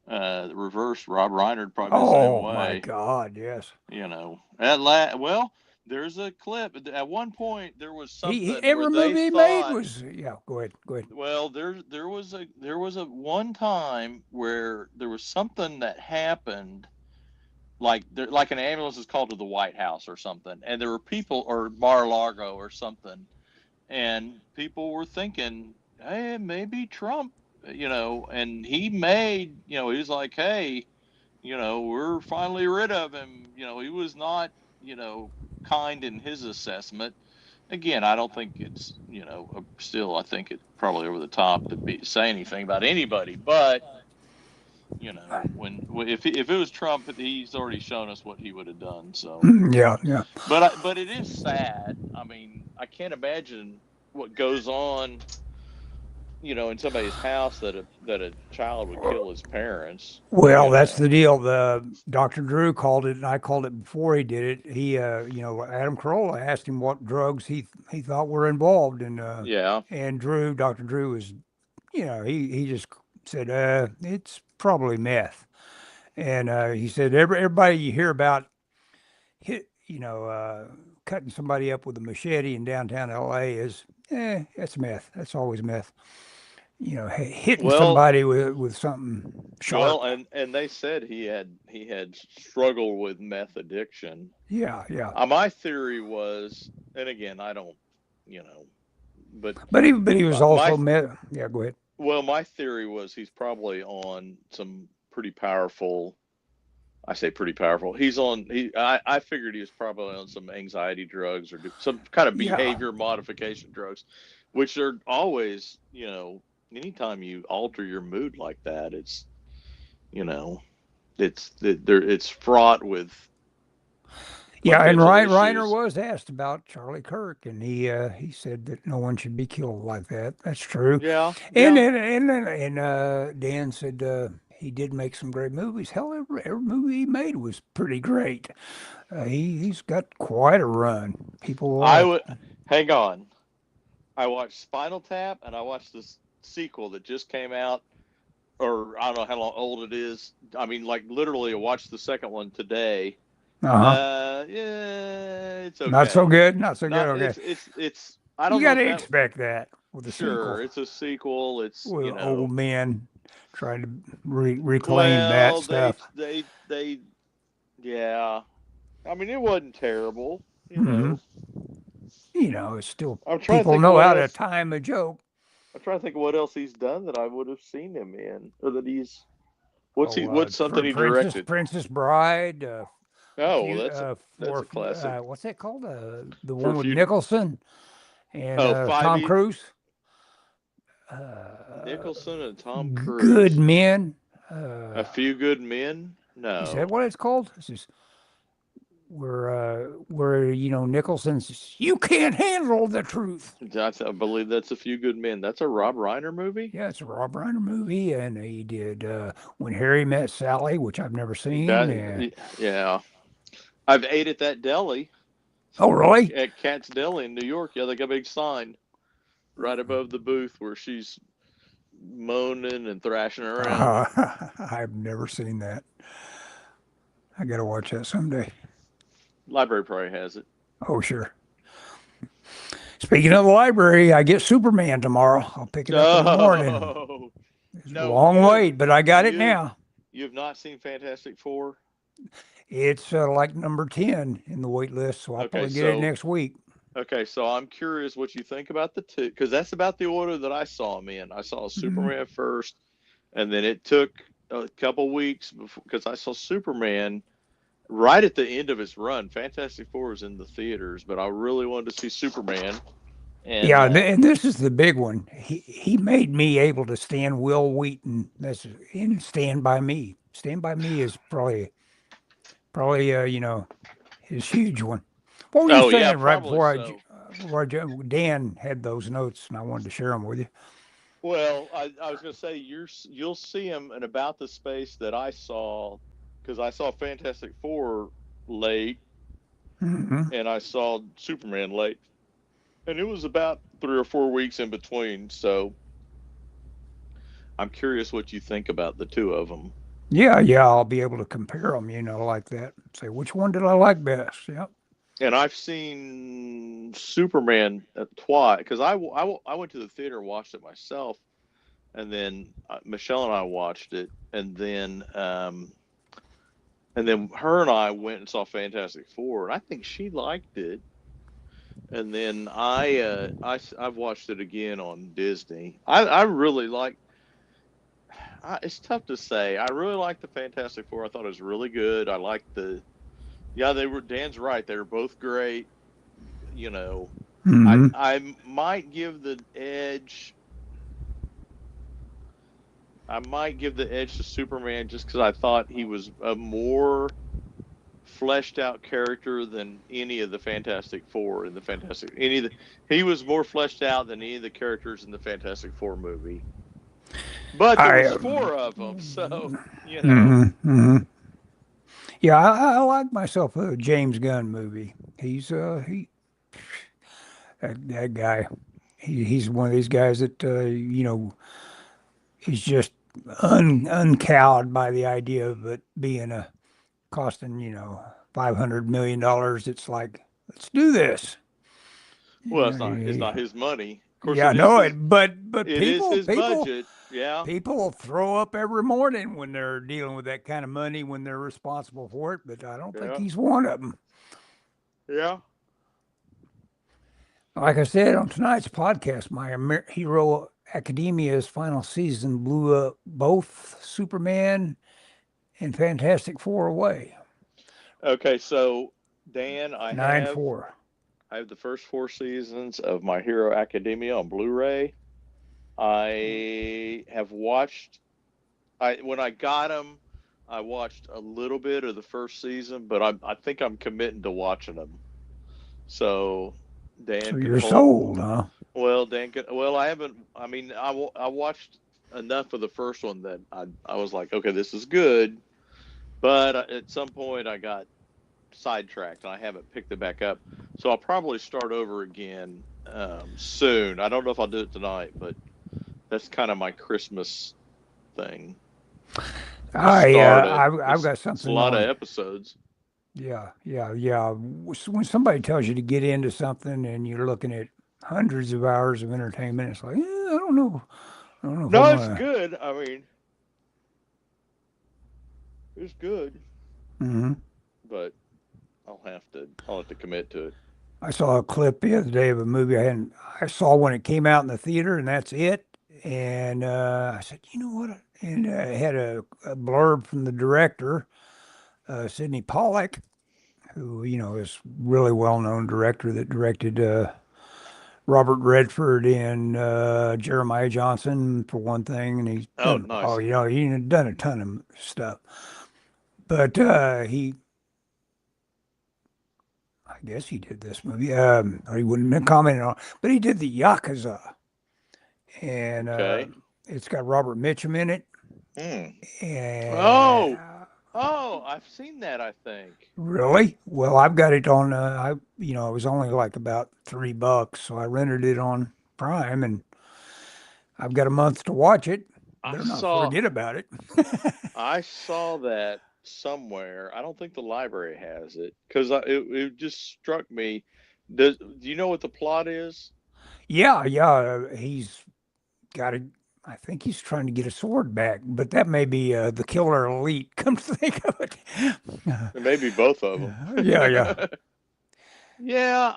reversed, Rob Reiner probably the same way. Oh my God, yes. Well, there's a clip. At one point, there was something. Every movie he made was Go ahead. Well, there was a one time where there was something that happened, like an ambulance is called to the White House or something, and there were people, or Mar-a-Lago or something, and people were thinking, hey, maybe Trump, and he made, he was like, hey, we're finally rid of him. He was not, kind in his assessment. Again, I don't think it's, still, I think it's probably over the top to say anything about anybody, but, if it was Trump, he's already shown us what he would have done. So yeah. But it is sad. I mean, I can't imagine what goes on, in somebody's house that a child would kill his parents. Well, that's the deal. Dr. Drew called it, and I called it before he did it. He, Adam Carolla asked him what drugs he thought were involved, and and Dr. Drew was, he just said, it's probably meth, and he said everybody you hear about, cutting somebody up with a machete in downtown L.A. is, that's meth. That's always meth. Hitting somebody with something sharp. Well, and they said he had struggled with meth addiction. Yeah. My theory was, and again, I don't, but he was also meth. Yeah, go ahead. Well, my theory was he's probably on some pretty powerful. I say pretty powerful. I figured he was probably on some anxiety drugs or some kind of behavior modification drugs, which are always, anytime you alter your mood like that, it's, it's fraught with. Yeah, and Reiner was asked about Charlie Kirk, and he said that no one should be killed like that. That's true. Yeah. And Dan said he did make some great movies. Hell, every movie he made was pretty great. He's got quite a run. People. Hang on. I watched Spinal Tap, and I watched this sequel that just came out, or I don't know how long old it is. I mean, like literally, I watched the second one today. Uh-huh. Yeah, it's okay. Not so good. Okay. It's. I don't. You got to expect that with a sequel. Sure, it's a sequel. It's with old men trying to reclaim that stuff. They. Yeah. I mean, it wasn't terrible. It's still people know how to time a joke. I'm trying to think of what else he's done that I would have seen him in, or that he's. What's something he directed? Princess Bride. That's a classic. What's that called? The one with Nicholson and Tom Cruise. Nicholson and Tom Cruise. Good Men. A Few Good Men. No. Is that what it's called? This is where Nicholson says, "You can't handle the truth." I believe that's A Few Good Men. That's a Rob Reiner movie. Yeah, it's a Rob Reiner movie, and he did When Harry Met Sally, which I've never seen. Yeah, I've ate at that deli. Oh, really? At Cat's Deli in New York. Yeah, they got a big sign right above the booth where she's moaning and thrashing around. I've never seen that. I got to watch that someday. Library probably has it. Oh, sure. Speaking of the library, I get Superman tomorrow. I'll pick it up in the morning. It's a long wait, but I got it now. You have not seen Fantastic Four? It's like number 10 in the wait list, so I'll probably get it next week. Okay, so I'm curious what you think about the two, because that's about the order that I saw them in. I saw Superman first, and then it took a couple weeks before, because I saw Superman right at the end of its run. Fantastic Four was in the theaters, but I really wanted to see Superman. And Yeah, and this is the big one. He made me able to stand Will Wheaton. That's in Stand By Me. Stand By Me is probably his huge one. What were you oh yeah, saying right probably before so. Dan had those notes and I wanted to share them with you? Well, I was going to say you'll see him in about the space that I saw, because I saw Fantastic Four late, Hmm. and I saw Superman late, and it was about 3 or 4 weeks in between. So I'm curious what you think about the two of them. Yeah, I'll be able to compare them, like that. Say which one did I like best? Yep. And I've seen Superman twice, because I went to the theater and watched it myself, and then Michelle and I watched it, and then her and I went and saw Fantastic Four, and I think she liked it. And then I've watched it again on Disney. I really like. It's tough to say. I really liked the Fantastic Four. I thought it was really good. I liked yeah, they were. Dan's right. They were both great. You know, Hmm. I might give the edge. I might give the edge to Superman just because I thought he was a more fleshed out character than any of the Fantastic Four in the Fantastic. He was more fleshed out than any of the characters in the Fantastic Four movie. But there was four of them, so you know. Hmm. Yeah, I like myself a James Gunn movie. That guy. He's one of these guys that he's just uncowed by the idea of it being a costing $500 million. It's like, let's do this. Well, it's Yeah, not his money. Of course, yeah, no, but it is people his budget. Yeah, people will throw up every morning when they're dealing with that kind of money when they're responsible for it. But I don't think yeah, he's one of them. yeah. Like I said on tonight's podcast, My Hero Academia's final season blew up both Superman and Fantastic Four away. Okay, so Dan, 9-4. I have the first 4 seasons of My Hero Academia on Blu-ray. I have watched. When I got them, I watched a little bit of the first season, but I think I'm committing to watching them. So Dan So can you're hold. sold, huh? Well, Dan can. Well, I haven't. I mean, I watched enough of the first one that I was like, okay, this is good. But at some point, I got sidetracked and I haven't picked it back up. So I'll probably start over again soon. I don't know if I'll do it tonight, but that's kind of my Christmas thing. I've got It's a something lot of on. episodes. Yeah. When somebody tells you to get into something and you're looking at hundreds of hours of entertainment, it's like, I don't know. I don't know if I No, it's want good. I mean, it's good, to. Hmm. but I'll have to commit to it. I saw a clip the other day of a movie I saw when it came out in the theater, and that's it. And I said, you know what? And it had a blurb from the director, Sidney Pollack, who is really well-known director that directed Robert Redford and Jeremiah Johnson for one thing, and he's Oh, done nice. he's done a ton of stuff. But I guess he did this movie. Or he wouldn't have commented on, but he did the Yakuza, and Okay. it's got Robert Mitchum in it. Hmm. And Oh, oh, I've seen that. I think. really, well, I've got it on. It was only like about $3, so I rented it on Prime, and I've got a month to watch it. I Better not saw forget about it. I saw that somewhere. I don't think the library has it because it just struck me. Do you know what the plot is? Yeah. He's got it. I think he's trying to get a sword back, but that may be the Killer Elite. Come to think of it. Maybe both of them. Yeah. Yeah,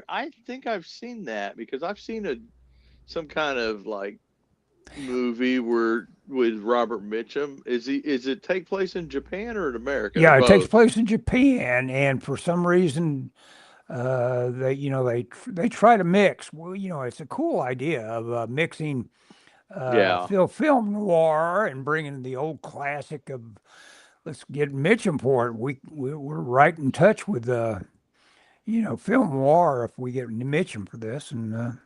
I think I've seen that because I've seen some kind of like movie with Robert Mitchum. Is it take place in Japan or in America? Yeah, Or it takes both? place in Japan, and for some reason, they try to mix. Well, it's a cool idea of mixing Yeah. film noir and bringing the old classic of. Let's get Mitchum for it. We're right in touch with film noir if we get Mitchum for this, and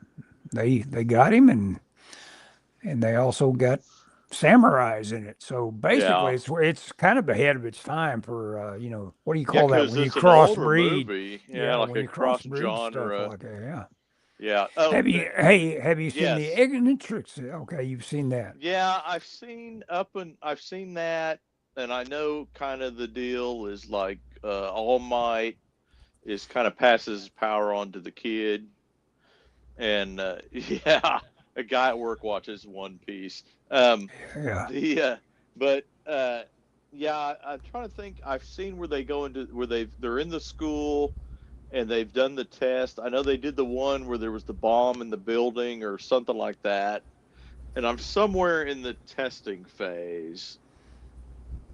they got him, and they also got samurais in it. So basically, Yeah. it's kind of ahead of its time for what do you Yeah, call that because when you it's an older crossbreed? movie. Yeah, Yeah, like when a you crossbreed stuff cross-genre. like that. Yeah. Yeah. Oh, Have you seen the yes. Ignitrix? Okay, you've seen that. Yeah, I've seen that, and I know kind of the deal is like All Might is kind of passes his power on to the kid, and yeah, a guy at work watches One Piece. Yeah. The but yeah, I'm trying to think. I've seen where they go into where they're in the school and they've done the test. I know they did the one where there was the bomb in the building or something like that. And I'm somewhere in the testing phase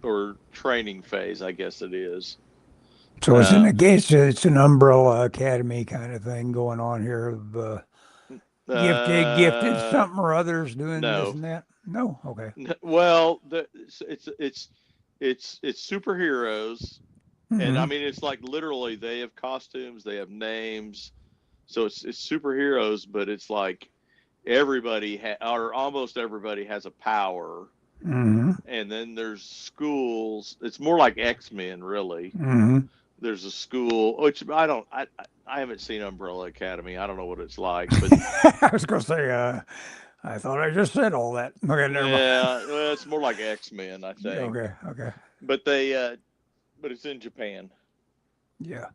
or training phase, I guess it is. So it's an Umbrella Academy kind of thing going on here of gifted Uh, something or others doing this no. and that. No, okay. Well, it's superheroes, and I Hmm. mean it's like literally they have costumes, they have names, so it's superheroes, but it's like or almost everybody has a power, Hmm. and then there's schools. It's more like X-Men, really. Hmm. There's a school which I haven't seen Umbrella Academy. I don't know what it's like, but I was gonna say, I thought I just said all that. Okay, never mind. yeah, well, it's more like X-Men, I think. Okay, okay, But but it's in Japan. yeah.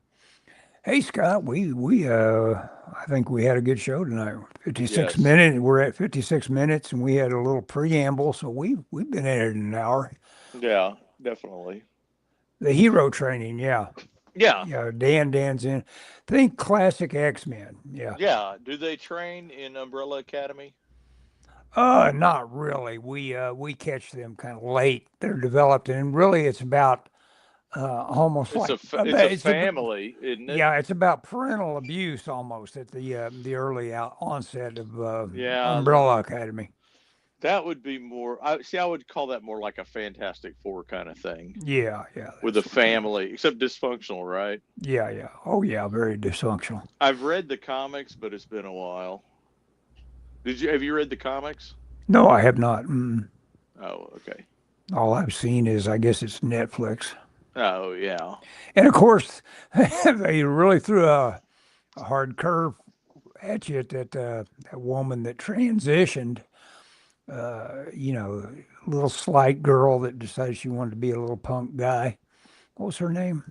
Hey Scott, I think we had a good show tonight. 56 Yes. minutes. We're at 56 minutes, and we had a little preamble, so we've been at it an hour. Yeah, definitely. The hero training, yeah. Yeah. Yeah, Dan's in. Think classic X-Men. Yeah. Yeah. Do they train in Umbrella Academy? Not really. We catch them kind of late. They're developed, and really, it's about almost It's like it's a family, isn't it? yeah, it's about parental abuse almost at the early onset of Yeah, Umbrella Academy. that would be more. I would call that more like a Fantastic Four kind of thing Yeah, yeah, with a that's what it is. family, except dysfunctional, right? Yeah, yeah. Oh, yeah, very dysfunctional. I've read the comics, but it's been a while. Have you read the comics? No, I have not. Mm. Oh, okay. All I've seen is, I guess it's Netflix. Oh, yeah. And of course, they really threw a hard curve at you that woman that transitioned, little slight girl that decided she wanted to be a little punk guy. What was her name?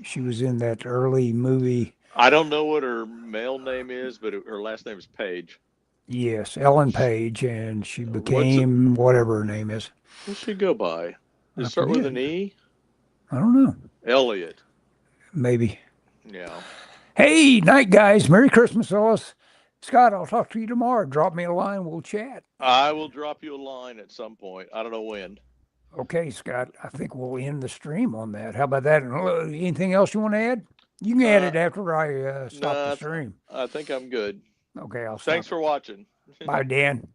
She was in that early movie. I don't know what her male name is, but her last name is Paige. Yes, Ellen Page, and she What's it? became whatever her name is. What's she go by? Does I it start with forget. an E? I don't know. Elliot. Maybe. Yeah. Hey, night guys. Merry Christmas, Ellis. Scott, I'll talk to you tomorrow. Drop me a line. We'll chat. I will drop you a line at some point. I don't know when. Okay, Scott. I think we'll end the stream on that. How about that? Anything else you want to add? You can add Uh, it after I stop the nah, stream. I think I'm good. Okay, I'll stop Thanks it. for watching. Bye, Dan.